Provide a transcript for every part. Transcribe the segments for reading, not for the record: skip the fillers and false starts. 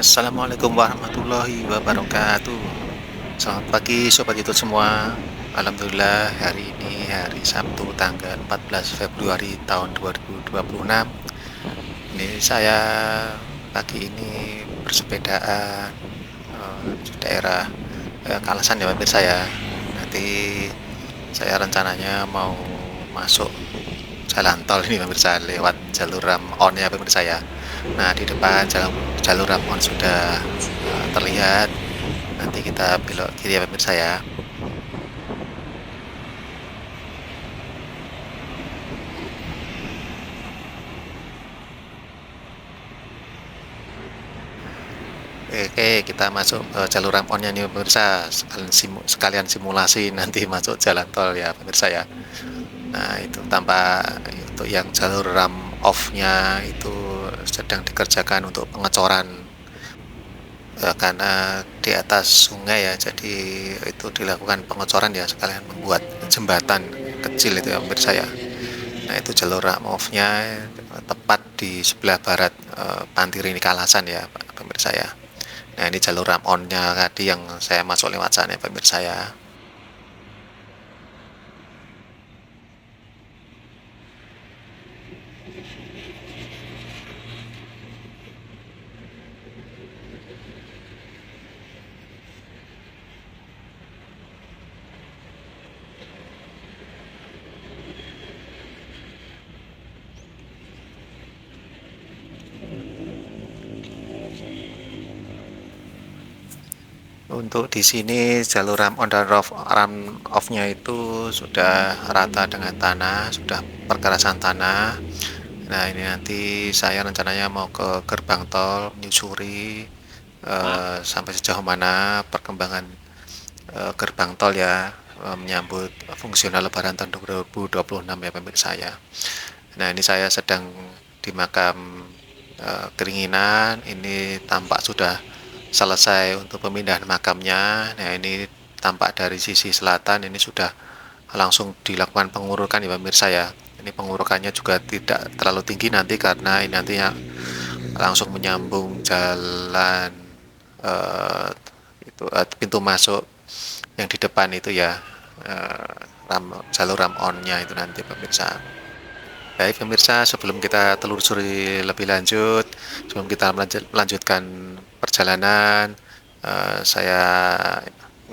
Assalamualaikum warahmatullahi wabarakatuh. Selamat pagi sobat YouTube semua. Alhamdulillah hari ini hari Sabtu tanggal 14 Februari tahun 2026. Ini saya pagi ini bersepedaan di daerah Kalasan ya pemirsa ya. Nanti saya rencananya mau masuk jalan tol ini pemirsa lewat jalur Ram-on ya pemirsa ya. Nah di depan jalur Ram-on sudah terlihat. Nanti kita belok kiri ya pemirsa ya. Oke, kita masuk ke jalur Ram-onnya nih pemirsa. Sekalian simulasi nanti masuk jalan tol ya pemirsa ya. Nah itu tampak untuk yang jalur ram off-nya itu sedang dikerjakan untuk pengecoran karena di atas sungai ya, jadi itu dilakukan pengecoran ya, sekalian membuat jembatan kecil itu ya pemirsa ya. Nah itu jalur ram off-nya tepat di sebelah barat Panti Rini Kalasan ya pemirsa ya. Nah ini jalur ram on-nya tadi yang saya masuk lewat sana ya pemirsa ya. Untuk di sini jalur ram on dan ram off-nya itu sudah rata dengan tanah, sudah perkerasan tanah. Nah ini nanti saya rencananya mau ke gerbang tol menyusuri sampai sejauh mana perkembangan gerbang tol ya, menyambut fungsional Lebaran tahun 2026 ya pemirsa ya. Nah ini saya sedang di makam Keringinan. Ini tampak sudah selesai untuk pemindahan makamnya. Nah ini tampak dari sisi selatan ini sudah langsung dilakukan pengurukan ya pemirsa ya. Ini pengurukannya juga tidak terlalu tinggi nanti karena ini nantinya langsung menyambung jalan eh, pintu masuk yang di depan itu ya, jalur ram on-nya itu nanti pemirsa. Baik pemirsa, sebelum kita telusuri lebih lanjut, sebelum kita melanjutkan perjalanan, saya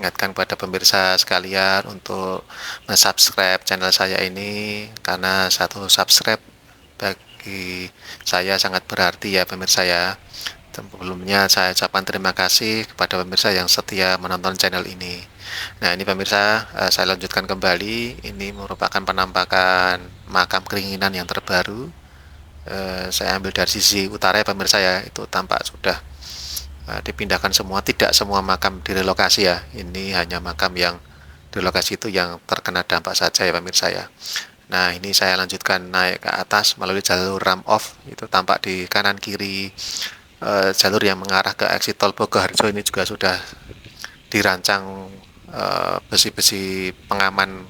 ingatkan kepada pemirsa sekalian untuk subscribe channel saya ini, karena satu subscribe bagi saya sangat berarti ya pemirsa ya. Sebelumnya saya ucapkan terima kasih kepada pemirsa yang setia menonton channel ini. Nah ini pemirsa, saya lanjutkan kembali. Ini merupakan penampakan makam Keringinan yang terbaru. Saya ambil dari sisi utara ya pemirsa ya. Itu tampak sudah dipindahkan semua. Tidak semua makam direlokasi ya. Ini hanya makam yang direlokasi itu yang terkena dampak saja ya pemirsa ya. Nah ini saya lanjutkan naik ke atas melalui jalur ram off. Itu tampak di kanan kiri jalur yang mengarah ke exit tol Bogoharjo ini juga sudah dirancang besi-besi pengaman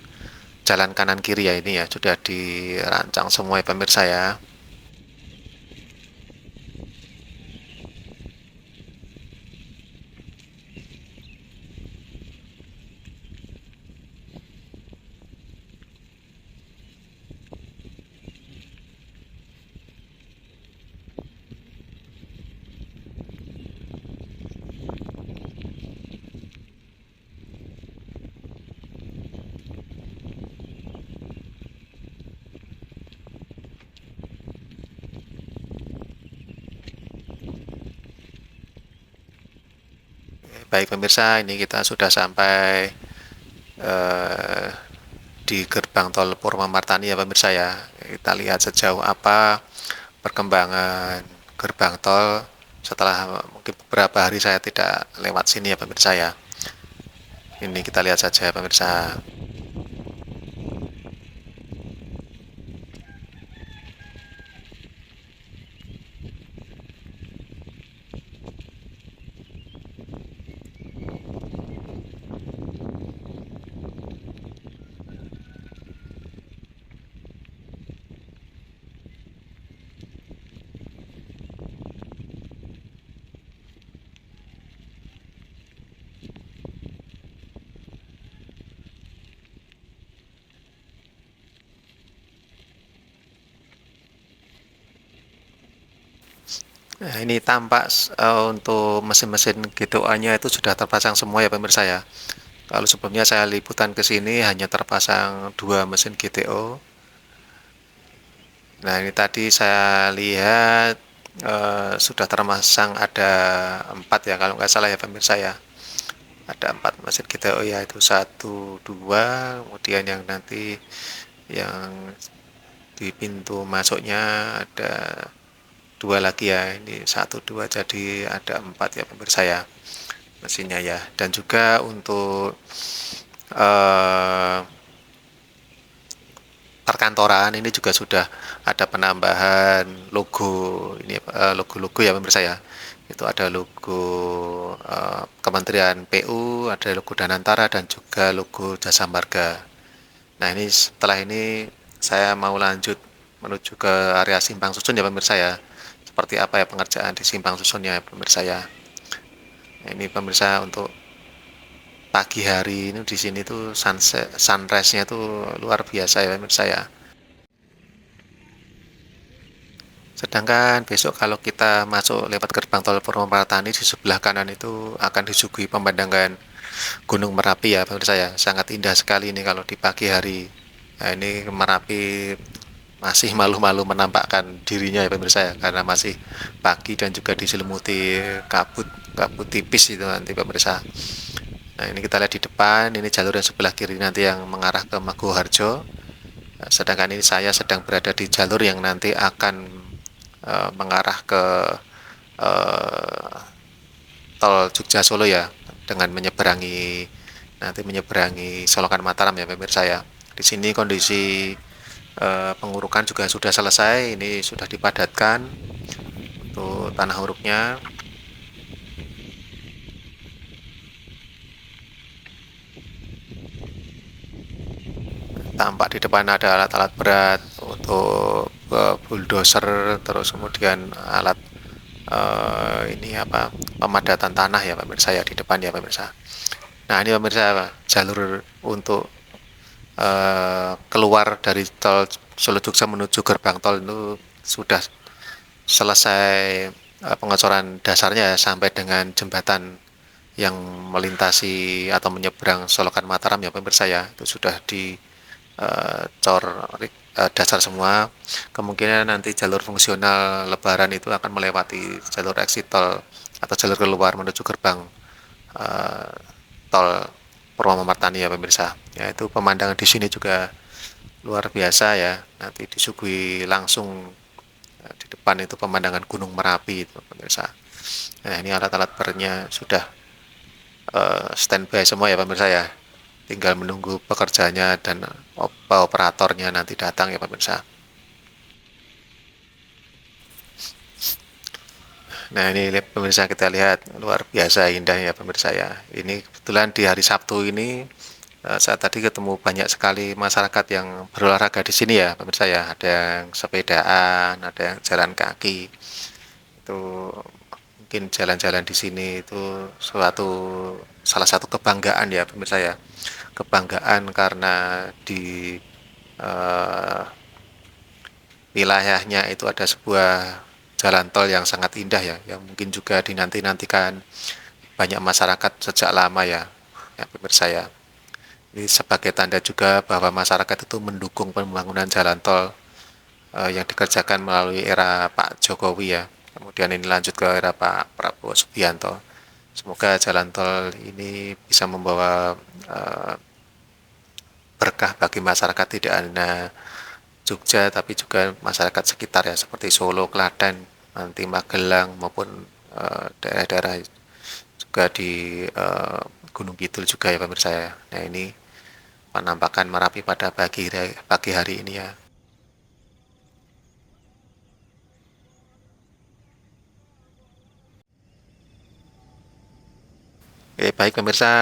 jalan kanan kiri ya, ini ya sudah dirancang semua ya pemirsa ya. Baik pemirsa, ini kita sudah sampai eh, di gerbang tol Purwomartani ya pemirsa ya. Kita lihat sejauh apa perkembangan gerbang tol setelah mungkin beberapa hari saya tidak lewat sini ya pemirsa ya. Ini kita lihat saja pemirsa. Nah, ini tampak untuk mesin-mesin GTO-nya itu sudah terpasang semua ya pemirsa ya. Kalau sebelumnya saya liputan ke sini hanya terpasang 2 mesin GTO. Nah, ini tadi saya lihat sudah terpasang ada 4 ya kalau nggak salah ya pemirsa ya. Ada 4 mesin GTO ya, itu satu, dua, kemudian yang nanti yang di pintu masuknya ada 2 lagi ya. Ini satu, dua, jadi ada 4 ya pemirsa ya mesinnya ya. Dan juga untuk eh, perkantoran ini juga sudah ada penambahan logo, ini logo-logo ya pemirsa ya. Itu ada logo Kementerian PU, ada logo Danantara dan juga logo Jasa Marga. Nah, ini setelah ini saya mau lanjut menuju ke area Simpang Susun ya pemirsa ya. Seperti apa ya pengerjaan di Simpang Susunnya ya pemirsa ya. Nah, ini pemirsa untuk pagi hari ini di sini tuh sunset, sunrise-nya tuh luar biasa ya pemirsa ya. Sedangkan besok kalau kita masuk lewat gerbang tol Purwomartani di sebelah kanan itu akan disuguhi pemandangan Gunung Merapi ya pemirsa ya. Sangat indah sekali ini kalau di pagi hari. Nah, ini Merapi masih malu-malu menampakkan dirinya ya pemirsa ya, karena masih pagi dan juga diselimuti kabut kabut tipis itu nanti pemirsa. Nah, ini kita lihat di depan, ini jalur yang sebelah kiri nanti yang mengarah ke Maguwoharjo. Sedangkan ini saya sedang berada di jalur yang nanti akan mengarah ke uh, tol Jogja Solo ya, dengan menyeberangi Solokan Mataram ya pemirsa ya. Di sini kondisi pengurukan juga sudah selesai, ini sudah dipadatkan untuk tanah uruknya. Tampak di depan ada alat-alat berat untuk bulldozer, terus kemudian alat ini apa, pemadatan tanah ya pemirsa ya di depan ya pemirsa. Nah, ini pemirsa jalur untuk keluar dari tol Solo Jogja menuju gerbang tol itu sudah selesai pengecoran dasarnya ya, sampai dengan jembatan yang melintasi atau menyeberang Solokan Mataram ya pemirsa ya, itu sudah dicor dasar semua. Kemungkinan nanti jalur fungsional Lebaran itu akan melewati jalur exit tol atau jalur keluar menuju gerbang uh, tol Purwomartani ya pemirsa. Ya, itu pemandangan di sini juga luar biasa ya. Nanti disuguhi langsung di depan itu pemandangan Gunung Merapi itu pemirsa. Nah, ini alat-alat bernya sudah standby semua ya pemirsa ya. Tinggal menunggu pekerjanya dan operatornya nanti datang ya pemirsa. Nah, ini pemirsa kita lihat luar biasa indahnya pemirsa ya. Ini kebetulan di hari Sabtu ini saya tadi ketemu banyak sekali masyarakat yang berolahraga di sini ya pemirsa ya. Ada yang sepedaan, ada yang jalan kaki. Itu mungkin jalan-jalan di sini itu salah satu kebanggaan ya pemirsa ya. Kebanggaan karena di eh, wilayahnya itu ada sebuah jalan tol yang sangat indah ya, yang mungkin juga dinanti-nantikan banyak masyarakat sejak lama ya, ya pemirsa ya. Ini sebagai tanda juga bahwa masyarakat itu mendukung pembangunan jalan tol yang dikerjakan melalui era Pak Jokowi ya. Kemudian ini lanjut ke era Pak Prabowo Subianto. Semoga jalan tol ini bisa membawa berkah bagi masyarakat tidak hanya Jogja tapi juga masyarakat sekitar ya, seperti Solo, Klaten, nanti Magelang maupun daerah-daerah juga di Gunung Kidul juga ya pemirsa ya. Nah, ini penampakan Merapi pada pagi hari ini ya. Oke, baik pemirsa,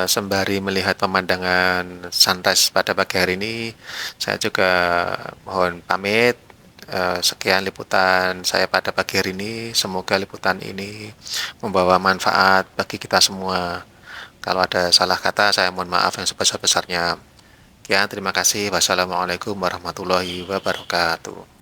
sembari melihat pemandangan sunrise pada pagi hari ini, saya juga mohon pamit. Sekian liputan saya pada pagi hari ini. Semoga liputan ini membawa manfaat bagi kita semua. Kalau ada salah kata, saya mohon maaf yang sebesar-besarnya. Ya, terima kasih. Wassalamualaikum warahmatullahi wabarakatuh.